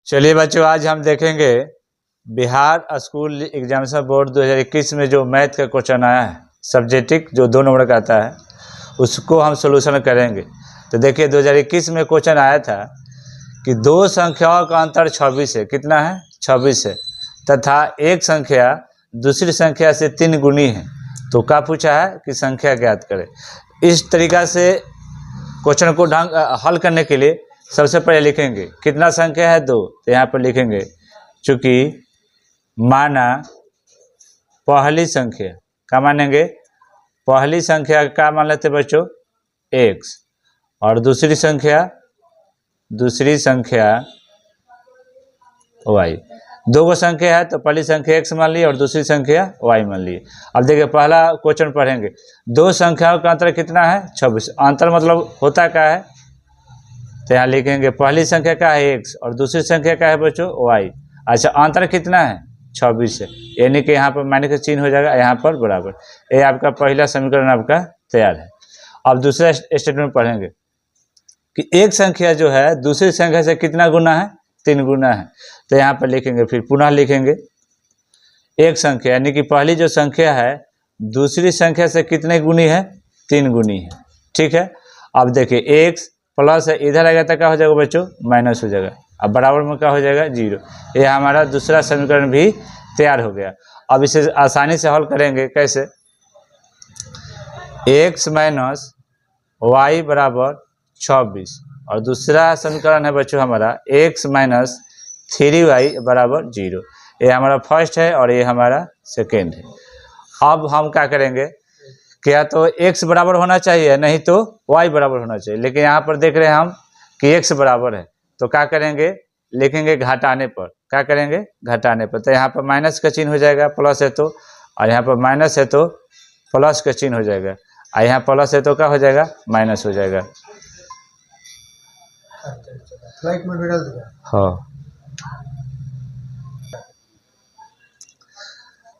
चलिए बच्चों, आज हम देखेंगे बिहार स्कूल एग्जामिनेशन बोर्ड 2021 में जो मैथ का क्वेश्चन आया है सब्जेक्टिव, जो 2 नंबर का आता है, उसको हम सोल्यूशन करेंगे। तो देखिए 2021 में क्वेश्चन आया था कि दो संख्याओं का अंतर 26 है। कितना है? 26 है। तथा एक संख्या दूसरी संख्या से 3 गुनी है। तो क्या पूछा है कि संख्या ज्ञात करें। इस तरीका से क्वेश्चन को हल करने के लिए सबसे पहले लिखेंगे कितना संख्या है 2। तो यहाँ पर लिखेंगे चूंकि माना पहली संख्या, क्या मानेंगे? पहली संख्या का मान लेते बच्चों x, और दूसरी संख्या y। दो गो संख्या है तो पहली संख्या x मान ली और दूसरी संख्या y मान ली। अब देखिए पहला क्वेश्चन पढ़ेंगे। दो संख्याओं का अंतर कितना है? 26। अंतर मतलब होता क्या है? तो यहाँ लिखेंगे पहली संख्या का है x और दूसरी संख्या का है बच्चों y। अच्छा, अंतर कितना है? 26 है, यानी कि यहाँ पर माइनस का चिन्ह हो जाएगा, यहाँ पर बराबर। ये आपका पहला समीकरण आपका तैयार है। अब दूसरा स्टेटमेंट पढ़ेंगे कि एक संख्या जो है दूसरी संख्या से कितना गुना है? 3 गुना है। तो यहाँ पर लिखेंगे, फिर पुनः लिखेंगे एक संख्या यानी कि पहली जो संख्या है दूसरी संख्या से कितने गुनी है? 3 गुनी है। ठीक है। अब देखिए x प्लस है, इधर आएगा तो क्या हो जाएगा बच्चों? माइनस हो जाएगा। अब बराबर में क्या हो जाएगा? 0। ये हमारा दूसरा समीकरण भी तैयार हो गया। अब इसे आसानी से हल करेंगे। कैसे? x माइनस वाई बराबर 26, और दूसरा समीकरण है बच्चों हमारा x माइनस 3y बराबर 0। ये हमारा फर्स्ट है और ये हमारा सेकेंड है। अब हम क्या करेंगे, क्या तो x बराबर होना चाहिए, नहीं तो y बराबर होना चाहिए। लेकिन यहाँ पर देख रहे हैं हम कि x बराबर है, तो क्या करेंगे? लिखेंगे घटाने पर। क्या करेंगे? घटाने पर। तो यहाँ पर माइनस का चिन्ह हो जाएगा, प्लस है तो, और यहाँ पर माइनस है तो प्लस का चिन्ह हो जाएगा, और यहाँ प्लस है तो क्या हो जाएगा? माइनस हो जाएगा। हाँ,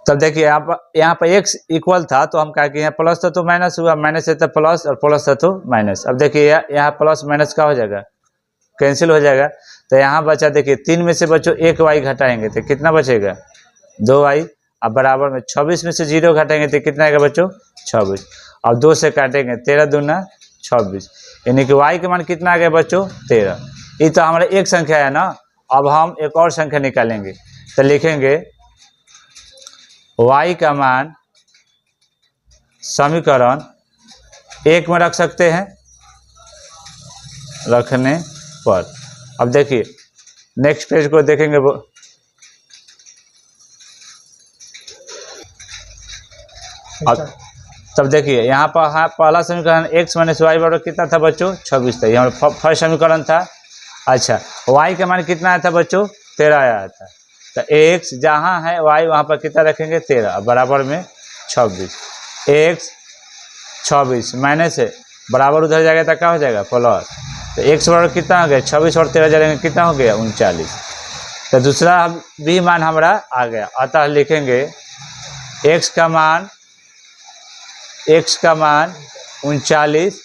तब देखिए यहाँ पर x इक्वल था तो हम क्या किए? यहाँ प्लस था तो माइनस हुआ, माइनस है तो प्लस, और प्लस था तो माइनस। अब देखिए यहाँ प्लस माइनस का हो जाएगा, कैंसिल हो जाएगा। तो यहाँ बचा देखिए 3 में से बच्चों 1 y घटाएंगे तो कितना बचेगा? 2y। अब बराबर में 26 में से 0 घटाएंगे तो कितना आएगा बच्चों? 26। अब 2 से काटेंगे 13 दूना 26, यानी कि y का मान कितना आ गया बच्चों? 13। ये तो हमारा एक संख्या है ना। अब हम एक और संख्या निकालेंगे, तो लिखेंगे y का मान समीकरण 1 में रख सकते हैं, रखने पर। अब देखिए नेक्स्ट पेज को देखेंगे अब तब देखिए यहाँ पर हाँ, पहला समीकरण x माइनस वाई बराबर कितना था बच्चों? 26 था। ये हमारा फर्स्ट समीकरण था। अच्छा, y का मान कितना आया था बच्चों? 13 आया था। तो x जहाँ है y वहाँ पर कितना रखेंगे? 13, बराबर में 26। x 26 माइनस है, बराबर उधर जाएगा तो क्या हो जाएगा? प्लस। तो x बराबर कितना हो गया? 26 और 13 जाएंगे, कितना हो गया? 39। तो दूसरा भी मान हमारा आ गया। अतः लिखेंगे x का मान 39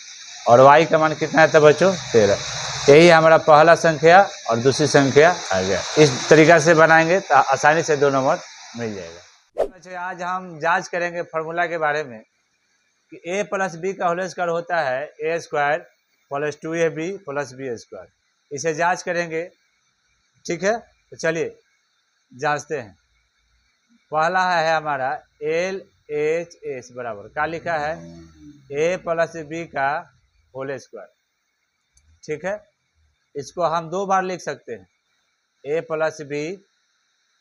और y का मान कितना है था बच्चों? 13। यही हमारा पहला संख्या और दूसरी संख्या आ गया। इस तरीका से बनाएंगे तो आसानी से 2 नंबर मिल जाएगा। अच्छा, आज हम जांच करेंगे फॉर्मूला के बारे में कि a प्लस बी का होल स्क्वायर होता है a square plus 2ab plus B square. इसे जांच करेंगे। ठीक है, तो चलिए जांचते हैं। पहला है हमारा LHS बराबर क्या लिखा है? a प्लस बी का होल स्क्वायर। ठीक है, इसको हम 2 बार लिख सकते हैं, a प्लस बी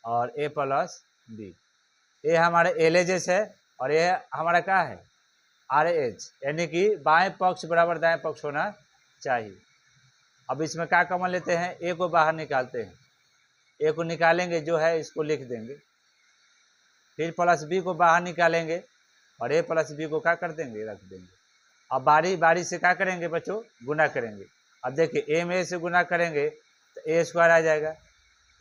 और a प्लस बी। ये हमारा LHS है और ये हमारा क्या है? RH, यानी कि बाएं पक्ष बराबर दाएं पक्ष होना चाहिए। अब इसमें क्या कॉमन लेते हैं? a को बाहर निकालते हैं, a को निकालेंगे जो है इसको लिख देंगे, फिर प्लस बी को बाहर निकालेंगे और a प्लस बी को क्या कर देंगे? रख देंगे। अब बारी बारी से क्या करेंगे बच्चों? गुना करेंगे। अब देखिए a में a से गुना करेंगे तो a स्क्वायर आ जाएगा,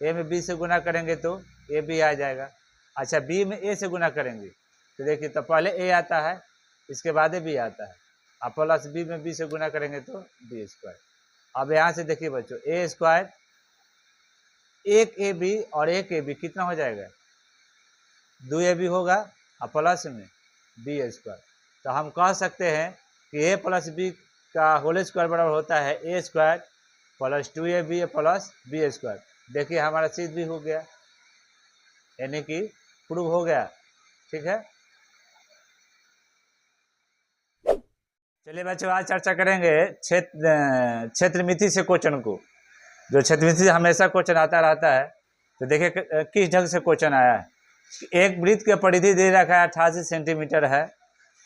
a में b से गुना करेंगे तो a भी आ जाएगा। अच्छा, b में a से गुना करेंगे तो देखिए तो पहले a आता है, इसके बाद b आता है। अब प्लस b में b से गुना करेंगे तो b स्क्वायर। अब यहाँ से देखिए बच्चों a स्क्वायर एक ए बी और एक ए बी कितना हो जाएगा, 2ab होगा और प्लस में बी स्क्वायर। तो हम कह सकते हैं कि a प्लस बी का होल स्क्वायर बराबर होता है a square plus 2ab plus B square. देखिए हमारा सिद्ध भी हो गया, यानी कि प्रूव हो गया। ठीक है, चलिए बच्चों आज चर्चा करेंगे क्षेत्रमिति से क्वेश्चन को। जो क्षेत्रमिति से हमेशा क्वेश्चन आता रहता है, तो देखिए किस ढंग से क्वेश्चन आया है। एक वृत्त की परिधि दे रखा है 88 सेंटीमीटर है,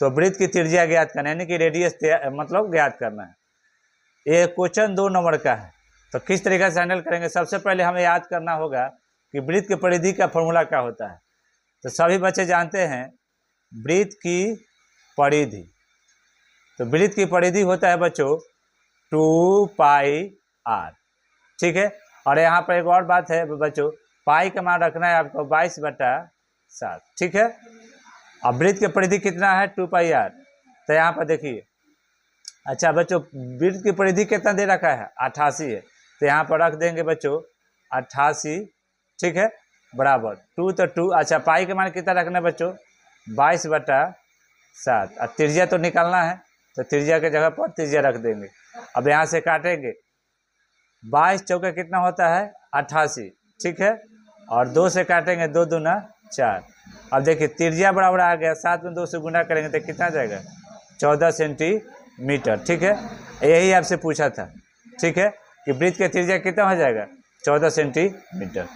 तो वृत्त की त्रिज्या ज्ञात करना है, यानी कि रेडियस मतलब ज्ञात करना है। ये क्वेश्चन 2 नंबर का है, तो किस तरीके से हैंडल करेंगे। सबसे पहले हमें याद करना होगा कि वृत्त की परिधि का फॉर्मूला क्या होता है। तो सभी बच्चे जानते हैं वृत्त की परिधि। तो वृत्त की परिधि होता है बच्चों 2πr। ठीक है, और यहाँ पर एक और बात है बच्चों, पाई का मान रखना है आपको 22/7। ठीक है, अब वृत्त की परिधि कितना है 2πr। तो यहाँ पर देखिए, अच्छा बच्चों वृत्त की परिधि कितना दे रखा है 88 है, तो यहाँ पर रख देंगे बच्चों 88। ठीक है, बराबर 2 तो 2, अच्छा पाई का मान कितना रखना है बच्चों 22/7। अब त्रिज्या तो निकालना है, तो त्रिज्या के जगह पर त्रिज्या रख देंगे। अब यहाँ से काटेंगे, 22 चौके कितना होता है 88। ठीक है, और 2 से काटेंगे, 2 दूना 4। अब देखिए त्रिज्या बराबर आ गया, 7 में 2 से गुना करेंगे तो कितना जाएगा 14 सेंटीमीटर। ठीक है, यही आपसे पूछा था। ठीक है, कि वृत्त की त्रिज्या कितना हो जाएगा 14 सेंटीमीटर।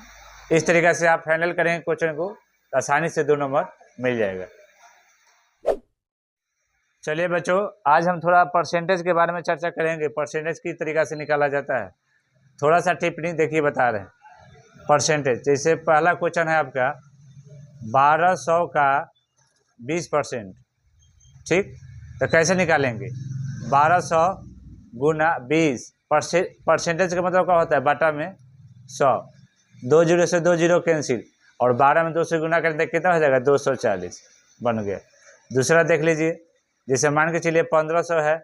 इस तरीके से आप हैंडल करेंगे क्वेश्चन को, तो आसानी से 2 नंबर मिल जाएगा। चलिए बच्चों आज हम थोड़ा परसेंटेज के बारे में चर्चा करेंगे। परसेंटेज किस तरीका से निकाला जाता है, थोड़ा सा टिप्पणी देखिए बता रहे हैं। परसेंटेज जैसे पहला क्वेश्चन है आपका 1200 का 20%। ठीक, तो कैसे निकालेंगे 1200 गुना 20। परसेंटेज का मतलब क्या होता है बटा में 100, 2 जीरो से 2 जीरो कैंसिल, और 12 में 2 से गुना करें तो कितना हो जाएगा 240 बन गया। दूसरा देख लीजिए, जैसे मान के चलिए 1500 है,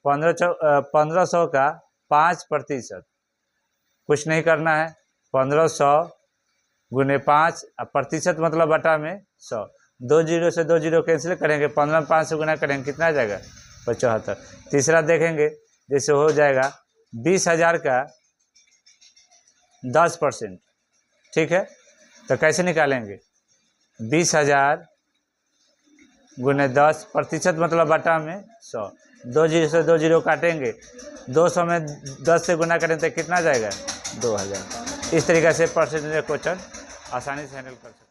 1500 का 5%। कुछ नहीं करना है, 1500 गुने 5 प्रतिशत मतलब बटा में 100। 2 जीरो से 2 जीरो कैंसिल करेंगे, 15 में 5 से गुना करेंगे कितना आ जाएगा 75। तीसरा देखेंगे, जैसे हो जाएगा 20,000 का 10%। ठीक है, तो कैसे निकालेंगे 20,000 गुने 10% मतलब बटा में 100। 2 जीरो से 2 जीरो काटेंगे, 200 में 10 से गुना करें तो कितना जाएगा 2000। इस तरीके से परसेंटेज क्वेश्चन आसानी से हैंडल कर सकते हैं।